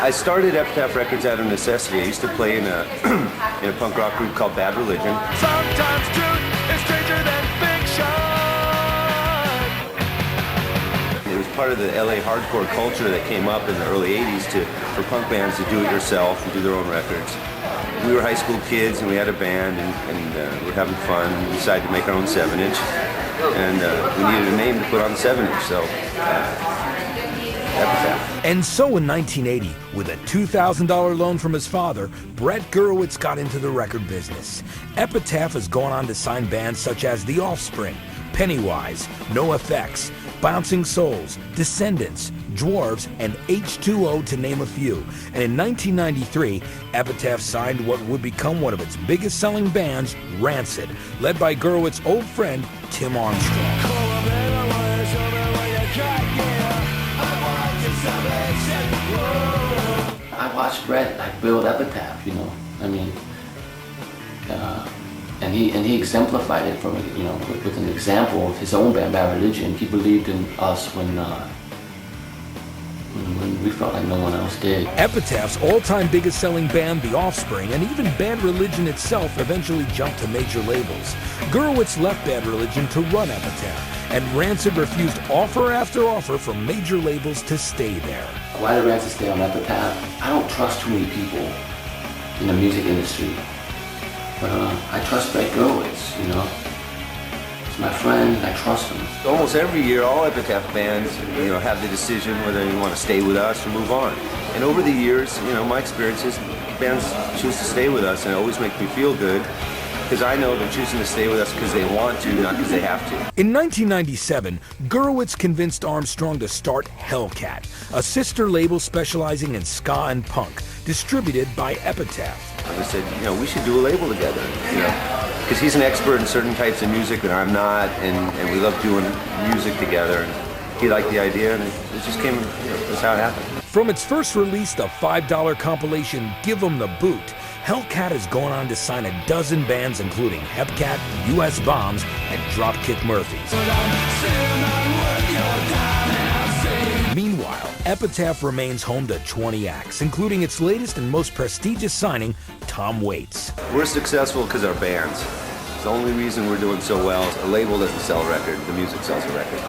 I started Epitaph Records out of necessity. I used to play in a in a punk rock group called Bad Religion. Sometimes truth is stranger than fiction. It was part of the LA hardcore culture that came up in the early 80s for punk bands to do it yourself and do their own records. We were high school kids and we had a band and we were having fun. We decided to make our own 7-inch and we needed a name to put on the 7-inch, so Epitaph. And so in 1980, with a $2,000 loan from his father, Brett Gurewitz got into the record business. Epitaph has gone on to sign bands such as The Offspring, Pennywise, NoFX, Bouncing Souls, Descendants, Dwarves, and H2O, to name a few. And in 1993, Epitaph signed what would become one of its biggest selling bands, Rancid, led by Gurewitz's old friend, Tim Armstrong. I watched Brett build Epitaph, you know. I mean, and he exemplified it from, you know, with an example of his own band, Bad Religion. He believed in us when we felt like no one else did. Epitaph's all-time biggest selling band, The Offspring, and even Bad Religion itself eventually jumped to major labels. Gurewitz left Bad Religion to run Epitaph, and Rancid refused offer after offer from major labels to stay there. Why did Rancid stay on Epitaph? I don't trust too many people in the music industry, but I trust Brett Gurewitz, you know. He's my friend, I trust him. Almost every year, all Epitaph bands, you know, have the decision whether they want to stay with us or move on. And over the years, you know, my experience is bands choose to stay with us, and it always makes me feel good because I know they're choosing to stay with us because they want to, not because they have to. In 1997, Gurewitz convinced Armstrong to start Hellcat, a sister label specializing in ska and punk, distributed by Epitaph. I said, you know, we should do a label together, you know, because he's an expert in certain types of music that I'm not, and we love doing music together, and he liked the idea, and it just came, you know, that's how it happened. From its first release, the $5 compilation Give 'Em the Boot, Hellcat has gone on to sign a dozen bands including Hellcat, US Bombs, and Dropkick Murphys. Meanwhile, Epitaph remains home to 20 acts, including its latest and most prestigious signing, Tom Waits. We're successful because our bands. It's the only reason we're doing so well. A label doesn't sell a record, the music sells a record.